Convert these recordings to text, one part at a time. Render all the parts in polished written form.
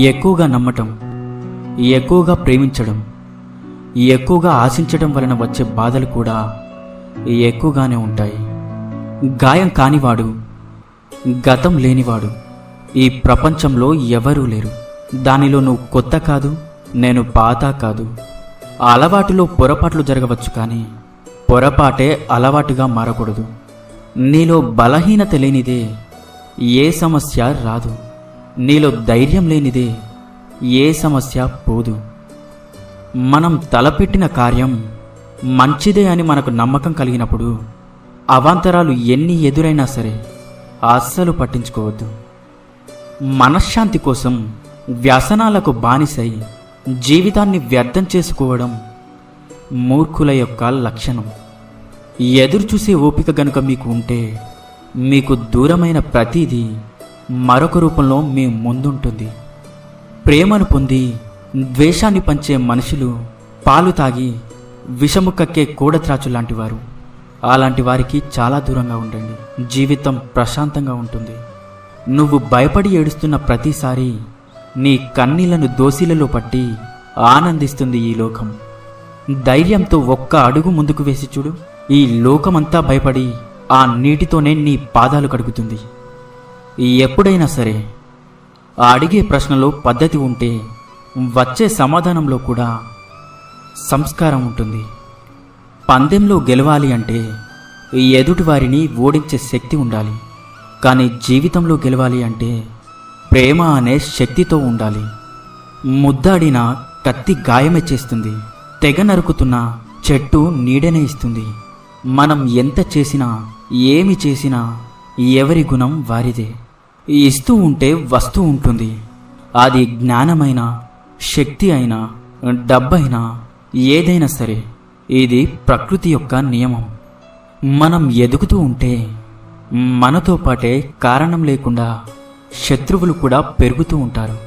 ఎక్కువగా నమ్మటం, ఎక్కువగా ప్రేమించడం, ఎక్కువగా ఆశించడం వలన వచ్చే బాధలు కూడా ఎక్కువగానే ఉంటాయి. గాయం కానివాడు, గతం లేనివాడు ఈ ప్రపంచంలో ఎవరూ లేరు. దానిలో నువ్వు కొత్త కాదు, నేను పాత కాదు. అలవాటులో పొరపాట్లు జరగవచ్చు, కానీ పొరపాటే అలవాటుగా మారకూడదు. నీలో బలహీనత లేనిదే ఏ సమస్య రాదు. నీలో ధైర్యం లేనిదే ఏ సమస్య పోదు. మనం తలపెట్టిన కార్యం మంచిదే అని మనకు నమ్మకం కలిగినప్పుడు అవాంతరాలు ఎన్ని ఎదురైనా సరే అస్సలు పట్టించుకోవద్దు. మనశ్శాంతి కోసం వ్యసనాలకు బానిసై జీవితాన్ని వ్యర్థం చేసుకోవడం మూర్ఖుల యొక్క లక్షణం. ఎదురుచూసే ఓపిక గనుక మీకు ఉంటే మీకు దూరమైన ప్రతిదీ మరొక రూపంలో మీ ముందుంటుంది. ప్రేమను పొంది ద్వేషాన్ని పంచే మనుషులు పాలు తాగి విషము కక్కే కూడత్రాచు లాంటివారు. అలాంటి వారికి చాలా దూరంగా ఉండండి. జీవితం ప్రశాంతంగా ఉంటుంది. నువ్వు భయపడి ఏడుస్తున్న ప్రతిసారి నీ కన్నీళ్లను దోసిలలో పట్టి ఆనందిస్తుంది ఈ లోకం. ధైర్యంతో ఒక్క అడుగు ముందుకు వేసి చూడు. ఈ లోకమంతా భయపడి ఆ నీటితోనే నీ పాదాలు కడుగుతుంది. ఎప్పుడైనా సరే అడిగే ప్రశ్నలో పద్ధతి ఉంటే వచ్చే సమాధానంలో కూడా సంస్కారం ఉంటుంది. పందెంలో గెలవాలి అంటే ఎదుటివారిని ఓడించే శక్తి ఉండాలి, కానీ జీవితంలో గెలవాలి అంటే ప్రేమ అనే శక్తితో ఉండాలి. ముద్దాడిన కత్తి గాయమే చేస్తుంది, తెగ నరుకుతున్న చెట్టు నీడనే ఇస్తుంది. మనం ఎంత చేసినా ఏమి చేసినా ఎవరి గుణం వారిదే. ఇస్తూ ఉంటే వస్తూ ఉంటుంది. అది జ్ఞానమైన, శక్తి అయినా, డబ్బైనా, ఏదైనా సరే ఇది ప్రకృతి యొక్క నియమం. మనం ఎదుగుతూ ఉంటే మనతో పాటే కారణం లేకుండా శత్రువులు కూడా పెరుగుతూ ఉంటారు.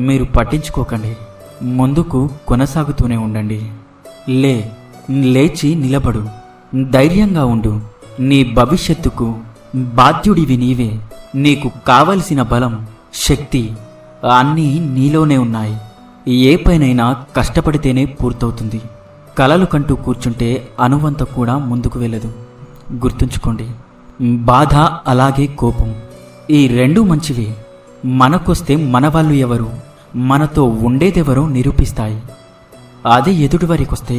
మీరు పట్టించుకోకండి, ముందుకు కొనసాగుతూనే ఉండండి. లేచి నిలబడు, ధైర్యంగా ఉండు. నీ భవిష్యత్తుకు బాధ్యుడివి నీవే. నీకు కావలసిన బలం, శక్తి అన్నీ నీలోనే ఉన్నాయి. ఏ పైనైనా కష్టపడితేనే పూర్తవుతుంది. కలలు కంటూ కూర్చుంటే అనువంత కూడా ముందుకు వెళ్ళదు. గుర్తుంచుకోండి, బాధ అలాగే కోపం ఈ రెండూ మంచివే. మనకొస్తే మనవాళ్ళు ఎవరు, మనతో ఉండేదెవరో నిరూపిస్తాయి. అదే ఎదుటివారికొస్తే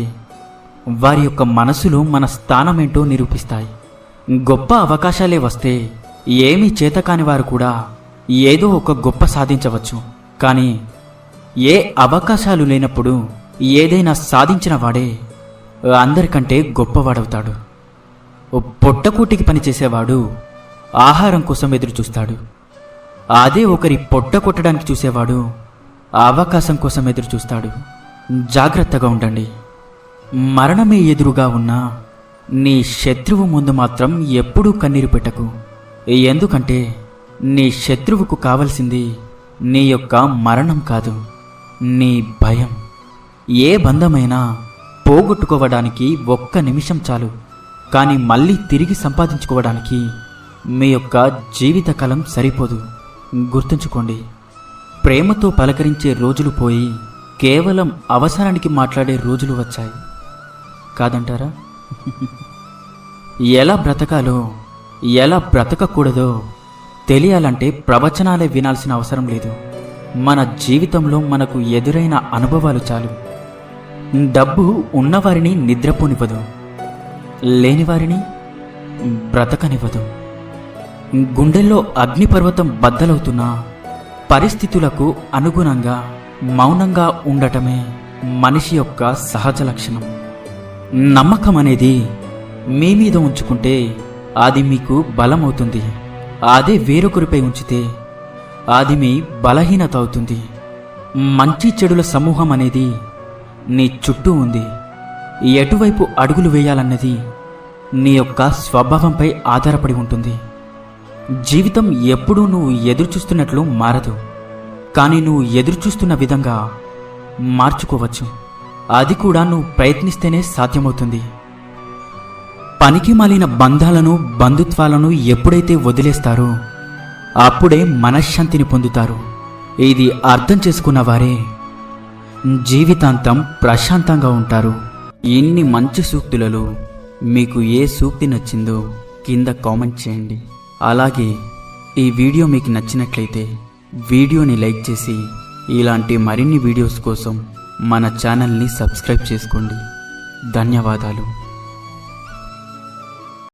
వారి యొక్క మనసులో మన స్థానమేంటో నిరూపిస్తాయి. గొప్ప అవకాశాలే వస్తే ఏమీ చేతకాని వారు కూడా ఏదో ఒక గొప్ప సాధించవచ్చు. కానీ ఏ అవకాశాలు లేనప్పుడు ఏదైనా సాధించిన వాడే అందరికంటే గొప్పవాడవుతాడు. పొట్టకూటికి పనిచేసేవాడు ఆహారం కోసం ఎదురు చూస్తాడు. అదే ఒకరి పొట్ట కొట్టడానికి చూసేవాడు అవకాశం కోసం ఎదురు చూస్తాడు. జాగ్రత్తగా ఉండండి. మరణమే ఎదురుగా ఉన్నా నీ శత్రువు ముందు మాత్రం ఎప్పుడూ కన్నీరు పెట్టకు. ఎందుకంటే నీ శత్రువుకు కావలసింది నీ యొక్క మరణం కాదు, నీ భయం. ఏ బంధమైనా పోగొట్టుకోవడానికి ఒక్క నిమిషం చాలు, కానీ మళ్ళీ తిరిగి సంపాదించుకోవడానికి మీ యొక్క జీవితకాలం సరిపోదు. గుర్తుంచుకోండి, ప్రేమతో పలకరించే రోజులు పోయి కేవలం అవసరానికి మాట్లాడే రోజులు వచ్చాయి కాదంటారా? ఎలా బ్రతకాలో, ఎలా బ్రతకకూడదో తెలియాలంటే ప్రవచనాలే వినాల్సిన అవసరం లేదు. మన జీవితంలో మనకు ఎదురైన అనుభవాలు చాలు. డబ్బు ఉన్నవారిని నిద్రపోనివ్వదు, లేనివారిని బ్రతకనివ్వదు. గుండెల్లో అగ్నిపర్వతం బద్దలవుతున్నా పరిస్థితులకు అనుగుణంగా మౌనంగా ఉండటమే మనిషి యొక్క సహజ లక్షణం. నమ్మకం అనేది మీ మీద ఉంచుకుంటే అది మీకు బలమవుతుంది. అదే వేరొకరిపై ఉంచితే అది మీ బలహీనత అవుతుంది. మంచి చెడుల సమూహం అనేది నీ చుట్టూ ఉంది. ఎటువైపు అడుగులు వేయాలన్నది నీ యొక్క స్వభావంపై ఆధారపడి ఉంటుంది. జీవితం ఎప్పుడూ నువ్వు ఎదురుచూస్తున్నట్లు మారదు, కానీ నువ్వు ఎదురుచూస్తున్న విధంగా మార్చుకోవచ్చు. అది కూడా నువ్వు ప్రయత్నిస్తేనే సాధ్యమవుతుంది. పనికి మాలిన బంధాలను, బంధుత్వాలను ఎప్పుడైతే వదిలేస్తారో అప్పుడే మనశ్శాంతిని పొందుతారు. ఇది అర్థం చేసుకున్న వారే జీవితాంతం ప్రశాంతంగా ఉంటారు. ఇన్ని మంచి సూక్తులలో మీకు ఏ సూక్తి నచ్చిందో కింద కామెంట్ చేయండి. అలాగే ఈ వీడియో మీకు నచ్చినట్లయితే వీడియోని లైక్ చేసి ఇలాంటి మరిన్ని వీడియోస్ కోసం మన ఛానల్ని సబ్స్క్రైబ్ చేసుకోండి. ధన్యవాదాలు.